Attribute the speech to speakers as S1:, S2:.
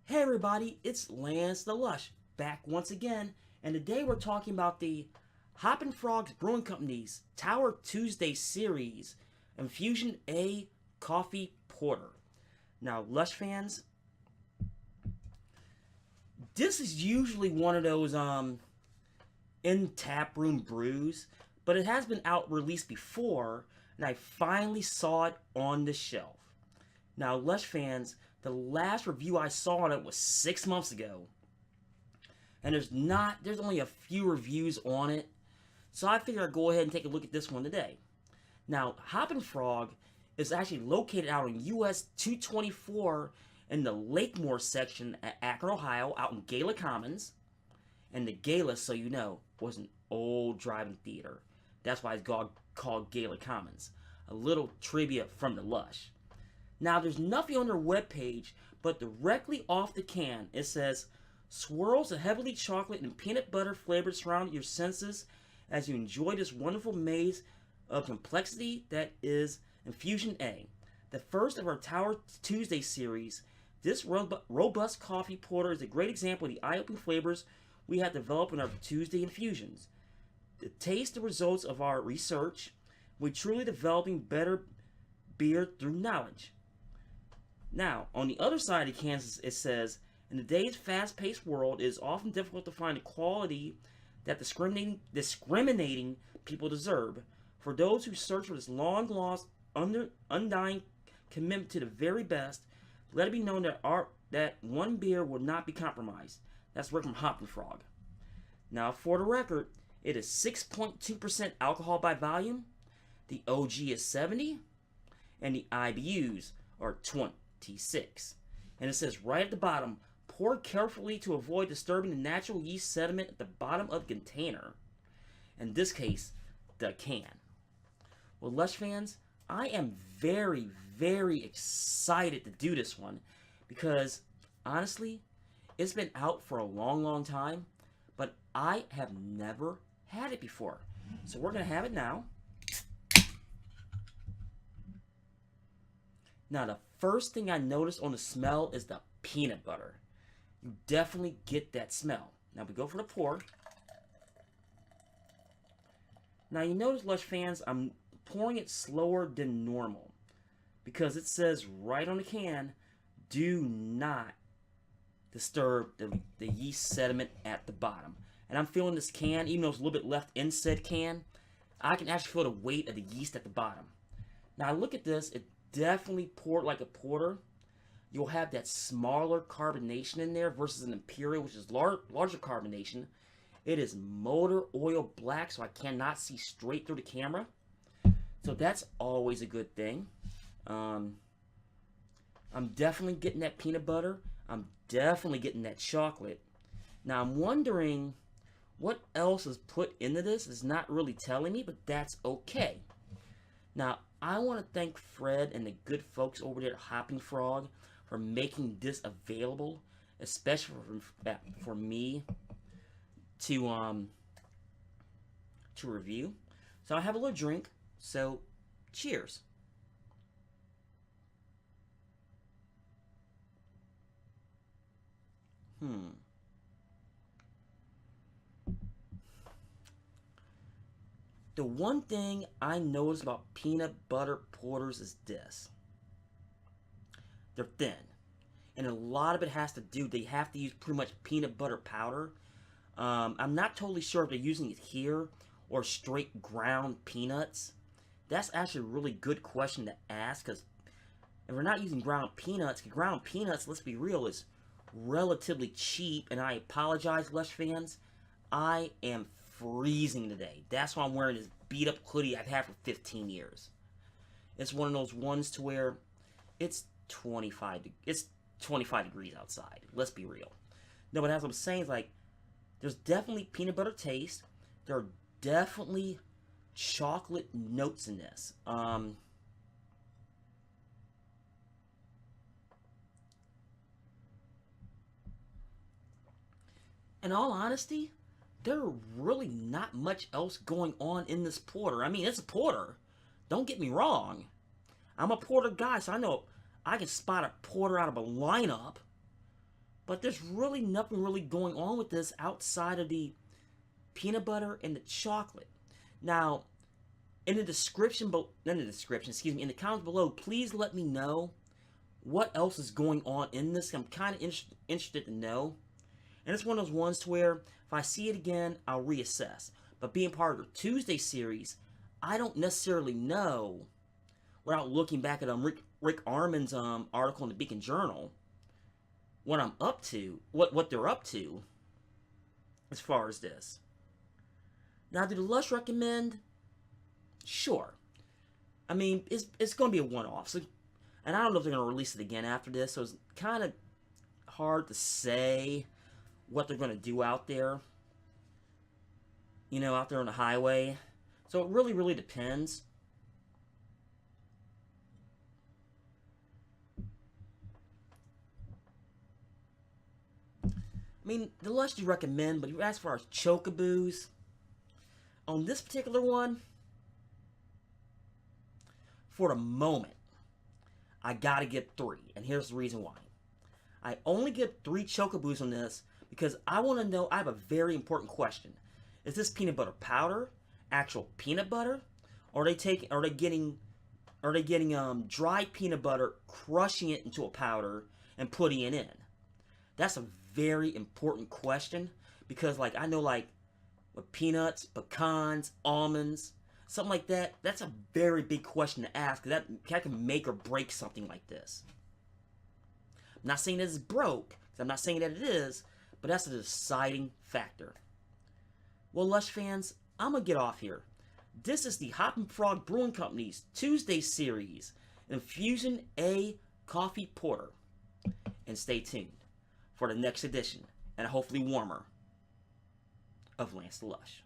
S1: Hey everybody, it's Lance the Lush back once again, and today we're talking about the Hoppin Frogs Brewing Company's Tower Tuesday series, Infusion A Coffee Porter. Now, Lush fans, this is usually one of those in tap room brews, but it has been out released before, and I finally saw it on the shelf. Now, Lush fans, the last review I saw on it was 6 months ago. And there's only a few reviews on it. So I figured I'd go ahead and take a look at this one today. Now, Hoppin Frog is actually located out in US 224 in the Lakemore section at Akron, Ohio, out in Gala Commons. And the Gala, so you know, was an old driving theater. That's why it's called Gala Commons. A little trivia from the Lush. Now, there's nothing on their webpage, but directly off the can, it says, swirls of heavily chocolate and peanut butter flavor surround your senses as you enjoy this wonderful maze of complexity that is Infusion A. The first of our Tower Tuesday series, this robust coffee porter is a great example of the eye-opening flavors we have developed in our Tuesday infusions. To taste the results of our research, we're truly developing better beer through knowledge. Now, on the other side of the can, it says, in today's fast-paced world, it is often difficult to find the quality that discriminating people deserve. For those who search for this long-lost, undying commitment to the very best, let it be known that one beer will not be compromised. That's right from Hoppin Frog. Now, for the record, it is 6.2% alcohol by volume. The OG is 70, and the IBUs are 26. And it says right at the bottom, pour carefully to avoid disturbing the natural yeast sediment at the bottom of the container. In this case, the can. Well, Lush fans, I am very, very excited to do this one because, honestly, it's been out for a long, long time, but I have never had it before. So we're going to have it now. Now, the first thing I noticed on the smell is the peanut butter. You definitely get that smell. Now, we go for the pour. Now, you notice, Lush fans, I'm pouring it slower than normal because it says right on the can, do not disturb the yeast sediment at the bottom. And I'm feeling this can, even though it's a little bit left in said can, I can actually feel the weight of the yeast at the bottom. Now, look at this. It definitely poured like a porter. You'll have that smaller carbonation in there versus an Imperial, which is larger carbonation. It is motor oil black, so I cannot see straight through the camera. So that's always a good thing. I'm definitely getting that peanut butter. I'm definitely getting that chocolate. Now I'm wondering what else is put into this. It's not really telling me, but that's okay. Now, I want to thank Fred and the good folks over there at Hoppin Frog for making this available, especially for me to review. So I have a little drink. So, cheers. The one thing I notice about peanut butter porters is this. They're thin. And a lot of it has to do, they have to use pretty much peanut butter powder. I'm not totally sure if they're using it here or straight ground peanuts. That's actually a really good question to ask because if we're not using ground peanuts, let's be real, is relatively cheap. And I apologize, Lush fans. I am freezing today. That's why I'm wearing this beat up hoodie I've had for 15 years. It's one of those ones to where it's 25 degrees outside. Let's be real. No, but as I'm saying, it's like there's definitely peanut butter taste. There are definitely chocolate notes in this. In all honesty, there's really not much else going on in this porter. I mean, it's a porter. Don't get me wrong. I'm a porter guy, so I know I can spot a porter out of a lineup. But there's really nothing really going on with this outside of the peanut butter and the chocolate. Now, in the description, in the comments below, please let me know what else is going on in this. I'm kind of interested to know. And it's one of those ones to where if I see it again, I'll reassess. But being part of the Tuesday series, I don't necessarily know, without looking back at Rick Arman's article in the Beacon Journal, what I'm up to, what they're up to, as far as this. Now, do the Lush recommend? Sure. I mean, it's going to be a one-off. So, and I don't know if they're going to release it again after this, so it's kind of hard to say what they're going to do out there. You know, out there on the highway. So it really, really depends. I mean, the Lush do recommend, but as far as Chocoboos, on this particular one, for the moment, I gotta get 3, and here's the reason why. I only get 3 Chocoboos on this because I want to know. I have a very important question: is this peanut butter powder actual peanut butter, or are they getting dried peanut butter, crushing it into a powder and putting it in? That's a very important question because, like, I know, like, with peanuts, pecans, almonds, something like that, that's a very big question to ask, because that can make or break something like this. I'm not saying that it's broke, because I'm not saying that it is, but that's a deciding factor. Well, Lush fans, I'm going to get off here. This is the Hoppin' Frog Brewing Company's Tuesday series, Infusion A Coffee Porter. And stay tuned for the next edition, and hopefully warmer, of Lance the Lush.